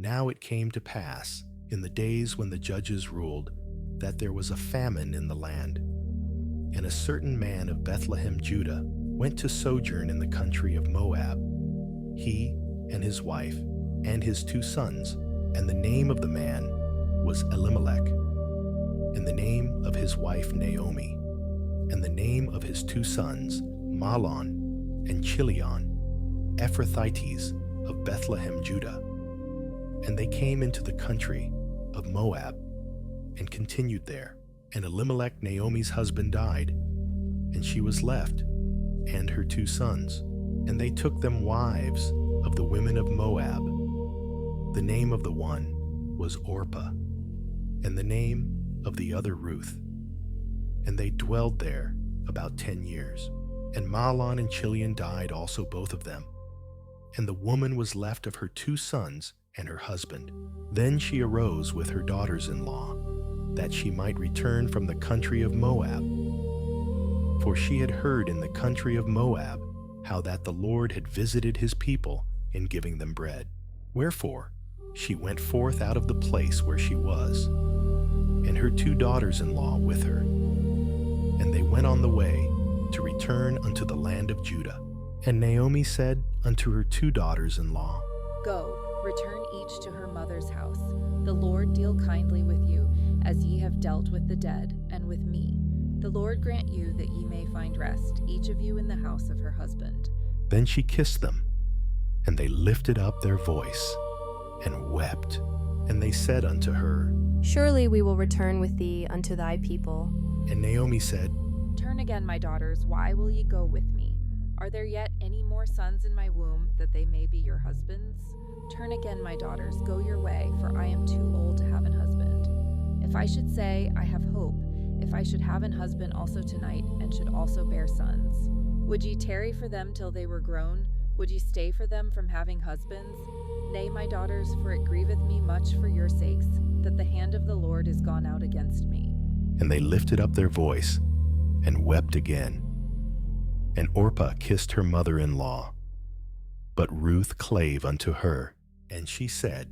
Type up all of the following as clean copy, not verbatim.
Now it came to pass, in the days when the judges ruled, that there was a famine in the land. And a certain man of Bethlehem, Judah, went to sojourn in the country of Moab, he and his wife and his 2 sons, and the name of the man was Elimelech, and the name of his wife Naomi, and the name of his 2 sons Mahlon and Chilion, Ephrathites of Bethlehem, Judah. And they came into the country of Moab and continued there. And Elimelech, Naomi's husband, died, and she was left, and her 2 sons. And they took them wives of the women of Moab. The name of the one was Orpah, and the name of the other Ruth. And they dwelled there about 10 years. And Mahlon and Chilion died also, both of them. And the woman was left of her 2 sons and her husband. Then she arose with her daughters-in-law, that she might return from the country of Moab. For she had heard in the country of Moab how that the Lord had visited his people in giving them bread. Wherefore she went forth out of the place where she was, and her 2 daughters-in-law with her. And they went on the way to return unto the land of Judah. And Naomi said unto her 2 daughters-in-law, Go, return each to her mother's house. The Lord deal kindly with you, as ye have dealt with the dead, and with me. The Lord grant you that ye may find rest, each of you in the house of her husband. Then she kissed them, and they lifted up their voice and wept. And they said unto her, Surely we will return with thee unto thy people. And Naomi said, Turn again, my daughters, why will ye go with me? Are there yet any more sons in my womb, that they may be your husbands? Turn again, my daughters, go your way, for I am too old to have an husband. If I should say, I have hope, if I should have an husband also tonight, and should also bear sons, would ye tarry for them till they were grown? Would ye stay for them from having husbands? Nay, my daughters, for it grieveth me much for your sakes, that the hand of the Lord is gone out against me. And they lifted up their voice and wept again. And Orpah kissed her mother-in-law. But Ruth clave unto her, and she said,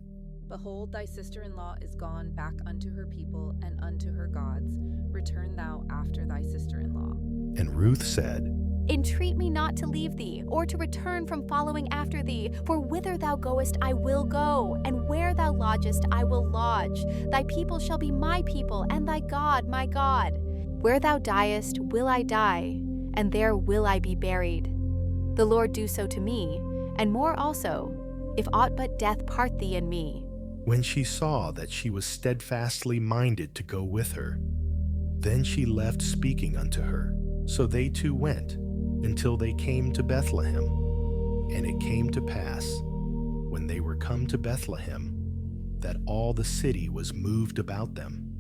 Behold, thy sister-in-law is gone back unto her people and unto her gods. Return thou after thy sister-in-law. And Ruth said, Entreat me not to leave thee, or to return from following after thee. For whither thou goest I will go, and where thou lodgest I will lodge. Thy people shall be my people, and thy God my God. Where thou diest will I die, and there will I be buried. The Lord do so to me, and more also, if aught but death part thee and me. When she saw that she was steadfastly minded to go with her, then she left speaking unto her. So they 2 went, until they came to Bethlehem. And it came to pass, when they were come to Bethlehem, that all the city was moved about them.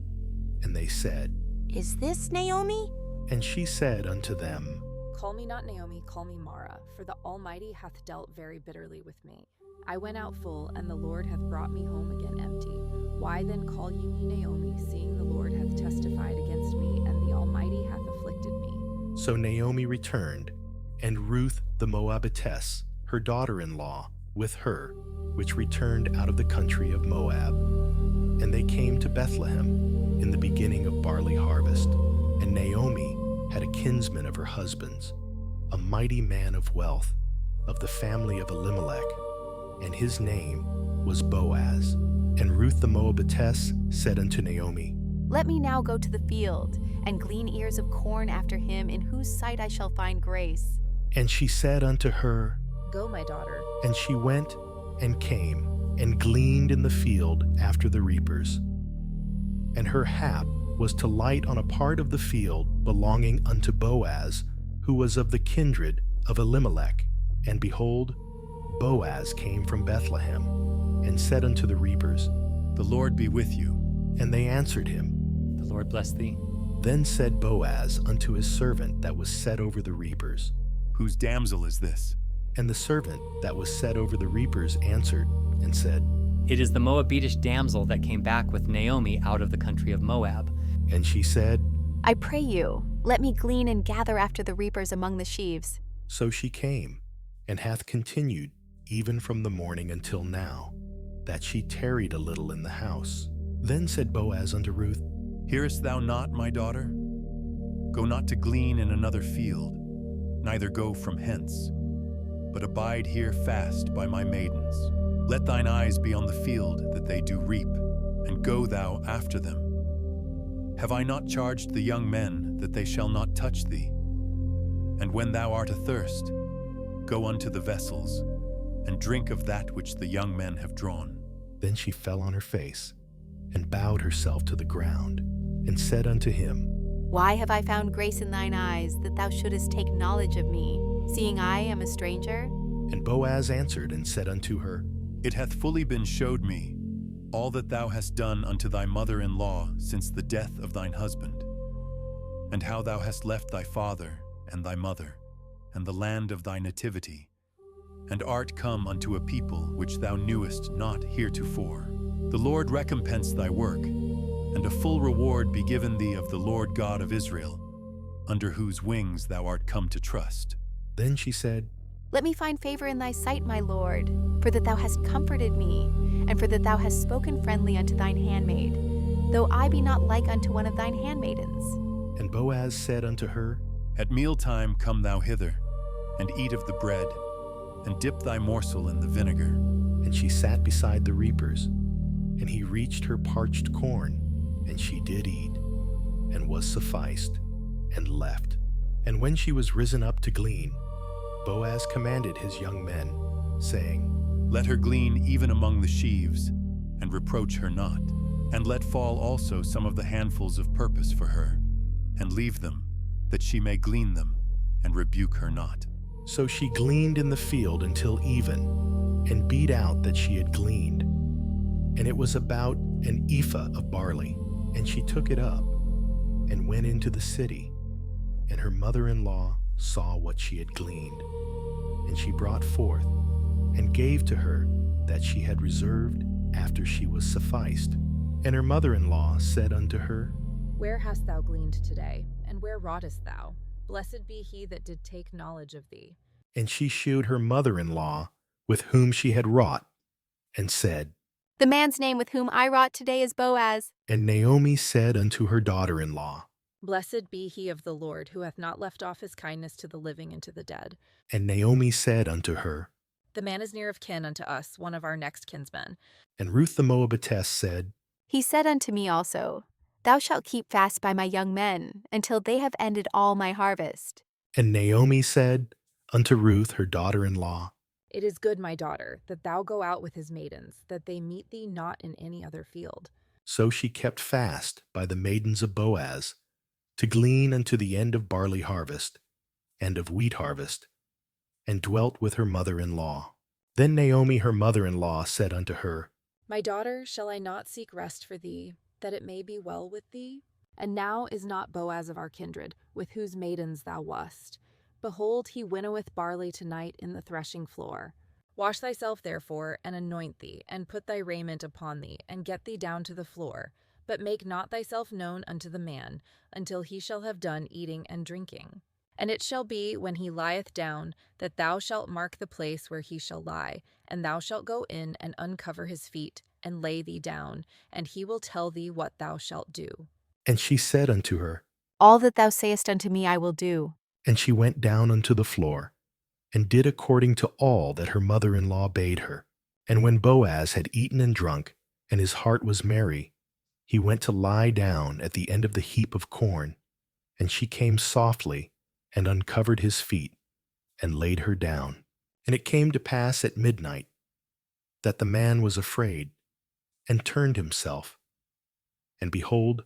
And they said, Is this Naomi? And she said unto them, Call me not Naomi, call me Mara, for the Almighty hath dealt very bitterly with me. I went out full, and the Lord hath brought me home again empty. Why then call ye me Naomi, seeing the Lord hath testified against me, and the Almighty hath afflicted me? So Naomi returned, and Ruth the Moabitess, her daughter-in-law, with her, which returned out of the country of Moab. And they came to Bethlehem in the beginning of barley harvest. And Naomi had a kinsman of her husband's, a mighty man of wealth, of the family of Elimelech, and his name was Boaz. And Ruth the Moabitess said unto Naomi, Let me now go to the field, and glean ears of corn after him, in whose sight I shall find grace. And she said unto her, Go, my daughter. And she went and came, and gleaned in the field after the reapers. And her hap was to light on a part of the field belonging unto Boaz, who was of the kindred of Elimelech. And behold, Boaz came from Bethlehem, and said unto the reapers, The Lord be with you. And they answered him. The Lord bless thee. Then said Boaz unto his servant that was set over the reapers. Whose damsel is this? And the servant that was set over the reapers answered and said, It is the Moabitish damsel that came back with Naomi out of the country of Moab. And she said, I pray you, let me glean and gather after the reapers among the sheaves. So she came, and hath continued even from the morning until now. that she tarried a little in the house. Then said Boaz unto Ruth, Hearest thou not, my daughter? Go not to glean in another field, neither go from hence, but abide here fast by my maidens. Let thine eyes be on the field that they do reap, and go thou after them. Have I not charged the young men that they shall not touch thee? And when thou art athirst, go unto the vessels, and drink of that which the young men have drawn. Then she fell on her face, and bowed herself to the ground, and said unto him, Why have I found grace in thine eyes, that thou shouldest take knowledge of me, seeing I am a stranger? And Boaz answered and said unto her, It hath fully been showed me all that thou hast done unto thy mother-in-law since the death of thine husband, and how thou hast left thy father and thy mother, and the land of thy nativity, and art come unto a people which thou knewest not heretofore. The Lord recompense thy work, and a full reward be given thee of the Lord God of Israel, under whose wings thou art come to trust. Then she said, Let me find favor in thy sight, my Lord, for that thou hast comforted me, and for that thou hast spoken friendly unto thine handmaid, though I be not like unto one of thine handmaidens. And Boaz said unto her, At mealtime come thou hither, and eat of the bread, and dip thy morsel in the vinegar. And she sat beside the reapers, and he reached her parched corn, and she did eat, and was sufficed, and left. And when she was risen up to glean, Boaz commanded his young men, saying, Let her glean even among the sheaves, and reproach her not. And let fall also some of the handfuls of purpose for her, and leave them, that she may glean them, and rebuke her not. So she gleaned in the field until even, and beat out that she had gleaned. And it was about an ephah of barley. And she took it up, and went into the city. And her mother-in-law saw what she had gleaned. And she brought forth, and gave to her that she had reserved after she was sufficed. And her mother-in-law said unto her, Where hast thou gleaned today, and where wroughtest thou? Blessed be he that did take knowledge of thee. And she shewed her mother-in-law with whom she had wrought, and said, The man's name with whom I wrought today is Boaz. And Naomi said unto her daughter-in-law, Blessed be he of the Lord, who hath not left off his kindness to the living and to the dead. And Naomi said unto her, The man is near of kin unto us, one of our next kinsmen. And Ruth the Moabitess said, He said unto me also, Thou shalt keep fast by my young men, until they have ended all my harvest. And Naomi said unto Ruth her daughter-in-law, It is good, my daughter, that thou go out with his maidens, that they meet thee not in any other field. So she kept fast by the maidens of Boaz, to glean unto the end of barley harvest, and of wheat harvest, and dwelt with her mother-in-law. Then Naomi her mother-in-law said unto her, My daughter, shall I not seek rest for thee, that it may be well with thee? And now is not Boaz of our kindred, with whose maidens thou wast. Behold, he winnoweth barley tonight in the threshing floor. Wash thyself therefore, and anoint thee, and put thy raiment upon thee, and get thee down to the floor. But make not thyself known unto the man, until he shall have done eating and drinking. And it shall be, when he lieth down, that thou shalt mark the place where he shall lie, and thou shalt go in and uncover his feet, and lay thee down, and he will tell thee what thou shalt do. And she said unto her, All that thou sayest unto me I will do. And she went down unto the floor, and did according to all that her mother-in-law bade her. And when Boaz had eaten and drunk, and his heart was merry, he went to lie down at the end of the heap of corn. And she came softly, and uncovered his feet, and laid her down. And it came to pass at midnight, that the man was afraid, and turned himself. And behold,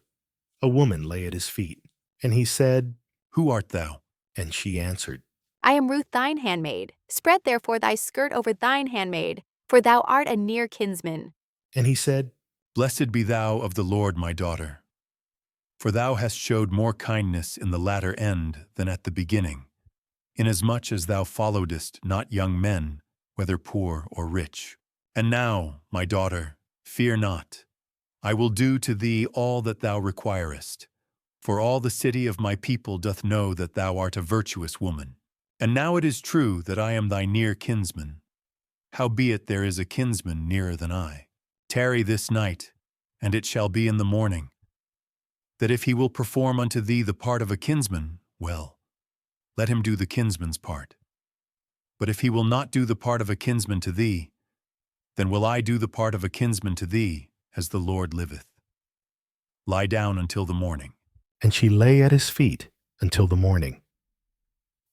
a woman lay at his feet. And he said, Who art thou? And she answered, I am Ruth thine handmaid. Spread therefore thy skirt over thine handmaid, for thou art a near kinsman. And he said, Blessed be thou of the Lord, my daughter. For thou hast showed more kindness in the latter end than at the beginning, inasmuch as thou followedest not young men, whether poor or rich. And now, my daughter, fear not. I will do to thee all that thou requirest. For all the city of my people doth know that thou art a virtuous woman. And now it is true that I am thy near kinsman. Howbeit there is a kinsman nearer than I. Tarry this night, and it shall be in the morning, that if he will perform unto thee the part of a kinsman, well, let him do the kinsman's part. But if he will not do the part of a kinsman to thee, then will I do the part of a kinsman to thee, as the Lord liveth. Lie down until the morning. And she lay at his feet until the morning.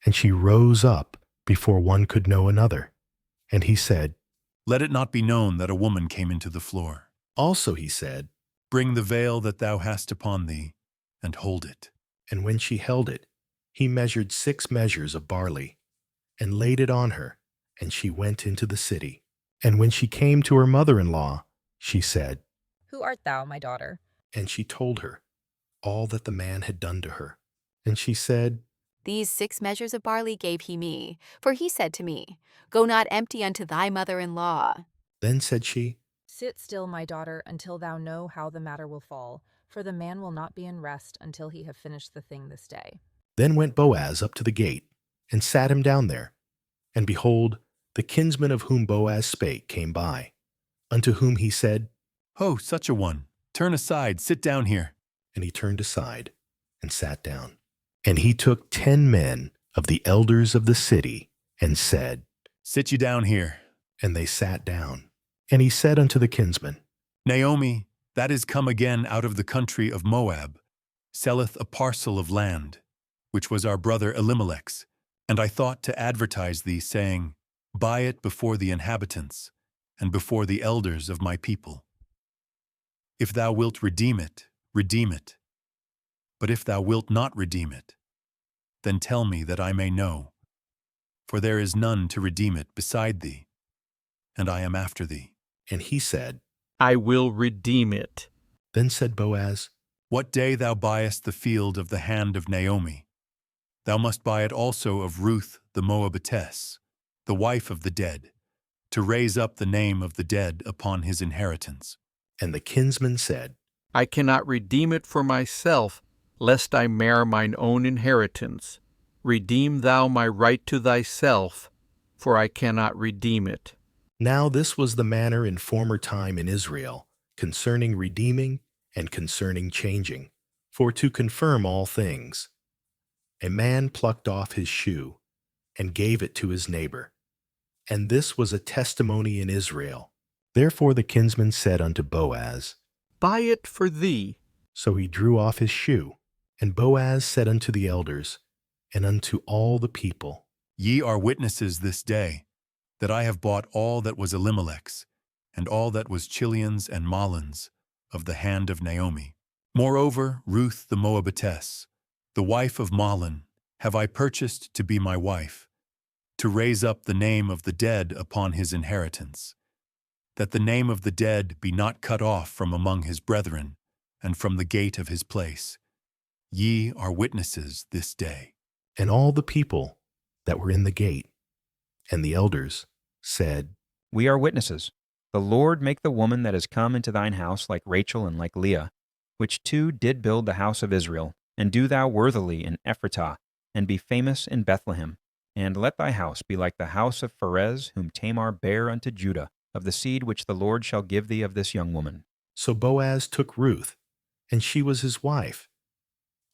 And she rose up before one could know another. And he said, Let it not be known that a woman came into the floor. Also he said, Bring the veil that thou hast upon thee, and hold it. And when she held it, he measured 6 measures of barley, and laid it on her, and she went into the city. And when she came to her mother-in-law, she said, Who art thou, my daughter? And she told her all that the man had done to her. And she said, These 6 measures of barley gave he me, for he said to me, Go not empty unto thy mother-in-law. Then said she, Sit still, my daughter, until thou know how the matter will fall, for the man will not be in rest until he have finished the thing this day. Then went Boaz up to the gate, and sat him down there. And behold, the kinsman of whom Boaz spake came by, unto whom he said, Ho, such a one, turn aside, sit down here. And he turned aside, and sat down. And he took 10 men of the elders of the city, and said, Sit you down here. And they sat down. And he said unto the kinsman, Naomi, that is come again out of the country of Moab, selleth a parcel of land, which was our brother Elimelech's. And I thought to advertise thee, saying, Buy it before the inhabitants, and before the elders of my people. If thou wilt redeem it, redeem it. But if thou wilt not redeem it, then tell me that I may know. For there is none to redeem it beside thee, and I am after thee. And he said, I will redeem it. Then said Boaz, What day thou buyest the field of the hand of Naomi, thou must buy it also of Ruth the Moabitess, the wife of the dead, to raise up the name of the dead upon his inheritance. And the kinsman said, I cannot redeem it for myself, lest I mar mine own inheritance. Redeem thou my right to thyself, for I cannot redeem it. Now this was the manner in former time in Israel, concerning redeeming and concerning changing, for to confirm all things. A man plucked off his shoe, and gave it to his neighbor. And this was a testimony in Israel. Therefore the kinsman said unto Boaz, Buy it for thee. So he drew off his shoe. And Boaz said unto the elders, and unto all the people, Ye are witnesses this day, that I have bought all that was Elimelech's, and all that was Chilion's and Mahlon's, of the hand of Naomi. Moreover, Ruth the Moabitess, the wife of Mahlon, have I purchased to be my wife, to raise up the name of the dead upon his inheritance, that the name of the dead be not cut off from among his brethren, and from the gate of his place. Ye are witnesses this day. and all the people that were in the gate, and the elders said, We are witnesses. The Lord make the woman that is come into thine house like Rachel and like Leah, which two did build the house of Israel, and do thou worthily in Ephratah, and be famous in Bethlehem. And let thy house be like the house of Pharez, whom Tamar bare unto Judah, of the seed which the Lord shall give thee of this young woman. So Boaz took Ruth, and she was his wife.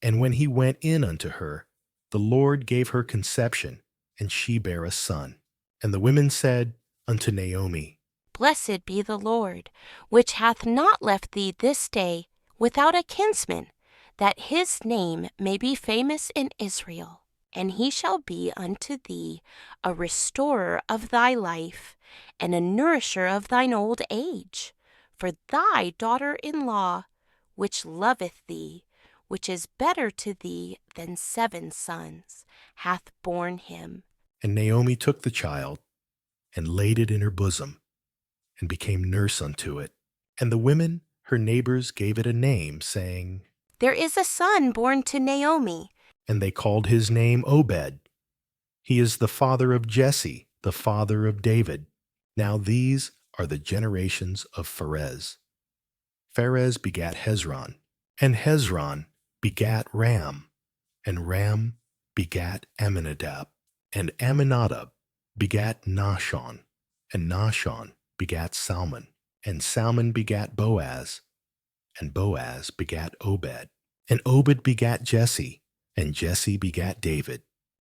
And when he went in unto her, the Lord gave her conception, and she bare a son. And the women said unto Naomi, Blessed be the Lord, which hath not left thee this day without a kinsman, that his name may be famous in Israel. And he shall be unto thee a restorer of thy life, and a nourisher of thine old age. For thy daughter-in-law, which loveth thee, which is better to thee than 7 sons, hath borne him. And Naomi took the child, and laid it in her bosom, and became nurse unto it. And the women, her neighbors, gave it a name, saying, There is a son born to Naomi. And they called his name Obed. He is the father of Jesse, the father of David. Now these are the generations of Pharez. Pharez begat Hezron, and Hezron begat Ram, and Ram begat Amminadab, and Amminadab begat Nahshon, and Nahshon begat Salmon, And Salmon begat Boaz, and Boaz begat Obed. And Obed begat Jesse, and Jesse begat David.